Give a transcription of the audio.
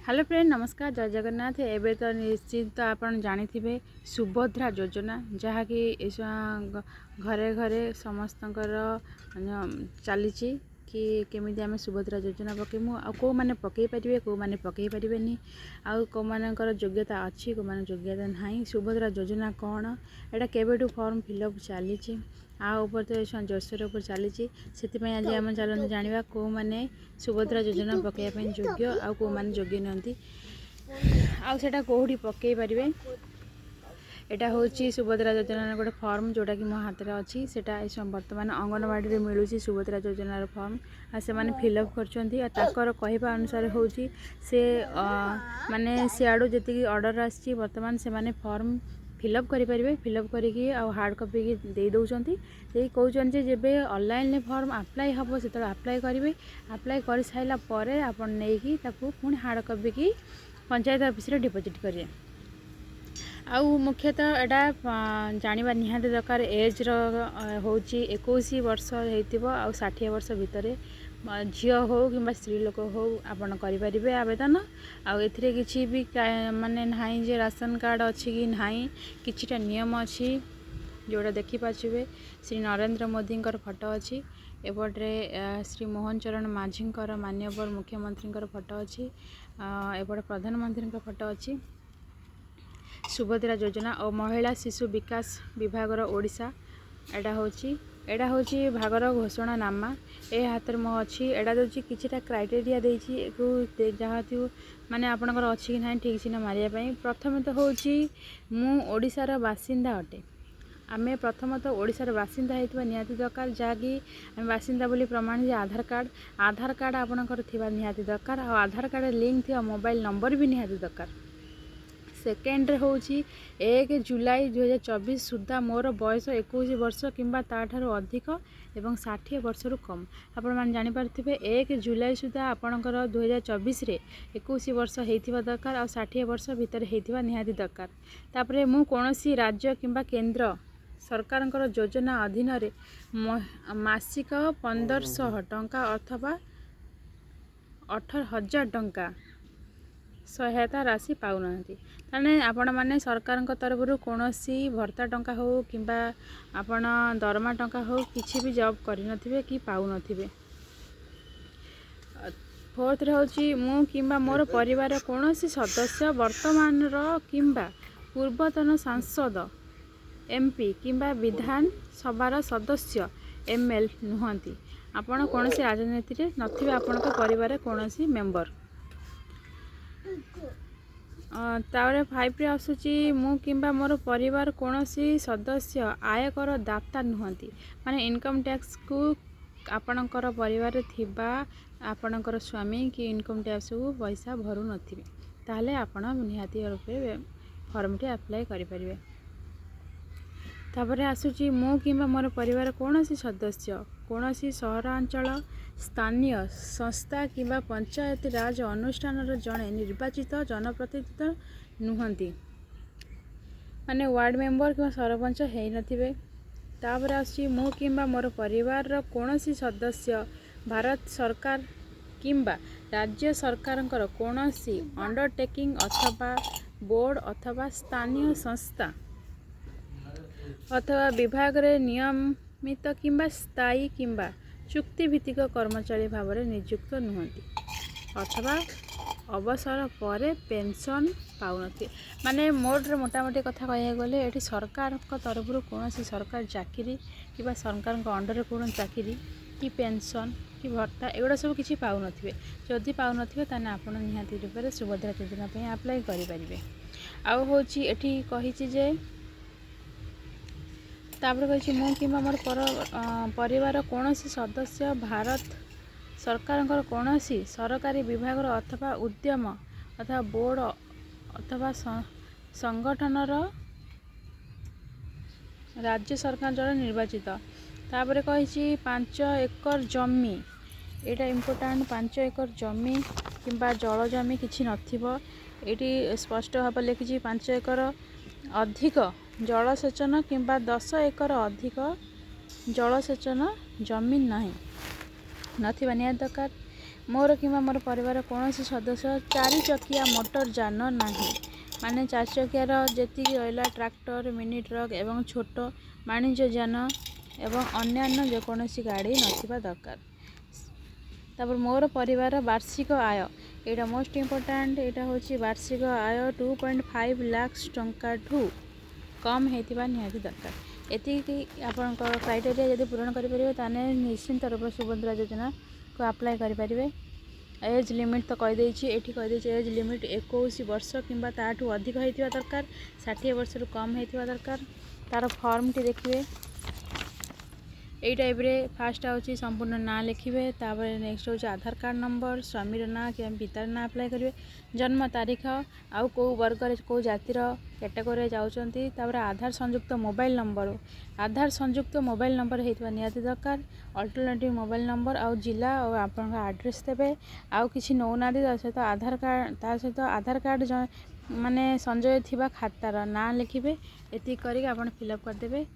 Hello friend नमस्कार जय जगन्नाथ। एबे तो निश्चित आपन जानी थे सुभद्रा योजना जहाँकि घरे घरे समस्तकर चली कि केमी आम सुभद्रा योजना पकेमु आ कौ मैंने पकई पारे कौ मैंने पकई पारे आउ कौ मानकर योग्यता अच्छी कौ मान योग्यता ना। सुभद्रा योजना कौन एटा केबेठू फॉर्म फिलअप चली आपर तो जोरसोर उपर चली से आज आम चलते जाना कौ मैंने सुभद्रा योजना पकड़ापी योग्य आउ कौ मैंने योग्य नुहति आउटा कौटी पकई पारे। एटा हूँ सुभद्रा योजना गोटे फॉर्म जोटा कि मो हाथ में अच्छी से बर्तमान अंगनवाड़ी मिलूँ सुभद्रा योजनार फॉर्म आ से मैंने फिलअप कर कहवा अनुसार हूँ से माने सियाड़ू जी ऑर्डर आसी बर्तमान से माने फॉर्म फिलअप करें फिलअप करके हार्ड कॉपी की दे दौरान कहते जब ऑनलाइन फॉर्म अप्लाई हम से अप्लाई करेंगे अप्लाई कर सारापर आपड़ नहीं पुणी हार्ड कॉपी की पंचायत ऑफिस रे डिपोजिट करें। आउ मुख्यतः एटा जानिबा निहाती दरकार एज हूँ 21 वर्ष हो 60 वर्ष भितर झील हो कि स्त्री लोक हो आपन करें आवेदन आउ एथिरे किछि भी माने नाही जे राशन कार्ड अच्छी कि नाही किछिटा नियम अच्छी जोड़ा देखि पाछिबे। श्री नरेंद्र मोदी फोटो अच्छी एपटे श्री मोहन चरण माझी मान्यवर मुख्यमंत्री फोटो अच्छी एपटे प्रधानमंत्री फोटो अच्छी। सुभद्रा योजना और महिला शिशु विकास विभाग ओडिशा एटा हूँ भागर घोषणानामा ए हाथ में मो अच्छी एटा दूसरी किछिटा क्राइटेरिया देछि जहाँ माने आपणकर अच्छी कि ना ठीक चिन्ह मारिया प्रथम तो हूँ मु ओडिशार बासिंदा अटे आमे प्रथमतः ओडिशार बासिंदा होता निहाती दरकार जहाँकि आम बासिंदा बोली प्रमाण आधार कार्ड आपणकर थिबा निहाती दरकार और आधार कार्ड लिंक थी मोबाइल नंबर भी निहाती दरकार। सेकेंड हूँ 1 जुलाई 2024 सुधा मोर बयस 21 वर्ष किंबा ताठारू अधिक एवं 60 वर्ष रु कम आपण मैंने जानीपारे 1 जुलाई सुधा आपणकर 2024 रे 21 वर्ष होता दरकार और 60 वर्ष भितर होता निहाती दरकार। तापरे मु कोनोसी राज्य किंबा केंद्र सरकार योजना अधीन रे मासिक 1500 टंका अथवा 18,000 टंका सहायता राशि पाऊना ताने आपण माने सरकार तरफ कौन भर्ता टंका हो कि आपण दरमा टंका हो किसी भी जॉब करें कि पाऊ नथिबे। फोर्थ हूँ मु किंबा मोर परिवार कौन सदस्य वर्तमान किंबा पूर्वतन सांसद एमपी किंबा विधान सभार सदस्य एमएल नुहति आपण कौन राजनीति रे नथिबे आपण परिवार कौन मेंबर। तावरे 5 रे आसुची मु किंबा मोर परिवार कौन सदस्य आयकर दाता नुहति माने इनकम टैक्स को आपणकर परिवार थिबा आपणकर स्वामी कि इनकम टैक्स को पैसा भरू नथिबे ताहले आपण निहाती रूपे फॉर्म टी अप्लाई करि परिबे। तापरे आसुची मु किंबा मोर परिवार कौन सदस्य कौन सहरांचल स्थानीय संस्था किंबा पंचायत राज अनुष्ठान जड़े निर्वाचित जनप्रतिनिधि नुहति माने वार्ड मेंबर कि सरपंच है नथिबे। तापर आसी मु किंबा मोर परिवार कौन सदस्य भारत सरकार किंबा राज्य सरकार कौन अंडरटेकिंग अथवा बोर्ड अथवा स्थानीय संस्था अथवा विभाग रे नियमित किंबा स्थायी किंबा चुक्तिभित्तिक कर्मचारी भाव में नियुक्त नुहति अथवा अवसर पर पेंशन पाऊन माने मोड मोटामोटी कथा कह गले ये सरकार तरफ कौन सरकार चाकरी कि सरकार अंडर कौन चाकरी कि पेंशन कि भत्ता एगुड़ा सब किसी पाऊन जदि पाऊन ताने आपण निहाती रूप से सुभद्रा योजना पे अप्लाई करें। आउ हूँ ये कही जे तापर कही मु किंबा मोर परिवार कौन सदस्य भारत सरकार कौन सरकारी विभाग अथवा उद्यम अथवा बोर्ड अथवा संगठन राज्य सरकार द्वारा निर्वाचित। तापर कही 5 एकर जमी यहाँ इम्पोर्टाट 5 एकर जमी किंबा जल जमी किसी नथिबो ये स्पष्ट भाव लिखी 5 एकर अधिक जलसेचन किंबा 10 एकर अधिक जलसेचन जमीन नहीं नथिबा निहाती दरकार। मोर किंवा मोर परिवार कौन सदस्य 4 चकिया मोटर जान नहीं माने 4 चकियार जी रहा ट्रैक्टर मिनी ट्रक एवं छोट वाणिज्य यान एवं अन्यान्य जेकोसी गाड़ी नथिबा दरकार। तापर मोर परिवार वार्षिक आय यहाँ मोस्ट इम्पोर्टाट यहाँ हूँ वार्षिक आय 2.5 लाख टंका ठू कम होता निहाती दरकार। एति आपण क्राइटेरिया यदि पूरण करें निश्चिंत रूप सुभद्रा योजना को अप्लाई करें। एज लिमिट तो कहीदे ये कहीदे एज लिमिट 21 वर्ष किंबा ताठू अधिक होता दरकार 60 वर्ष रु कम होता दरकार। तार फॉर्म टी देखिए यही टाइप रे फास्ट आउची संपूर्ण ना लिखिए तापर नेक्स्ट हूँ आधार कार्ड नंबर स्वामी ना कि पितार ना अप्लाई करेंगे जन्म तारीख आउ कौ वर्ग कौ जातिर कैटेगोरी जाऊँगी तापर आधार संयुक्त मोबाइल नंबर आधार संयुक्त मोबाइल नंबर होता निहाती दरकार। अल्टरनेटिव मोबाइल नंबर आउ जिला और आपण एड्रेस देवे आउ किसी नौना सहित आधार कार्ड माने संजय थिबा खातार ना लिखिए एति करके आप फिलअप करदेवे।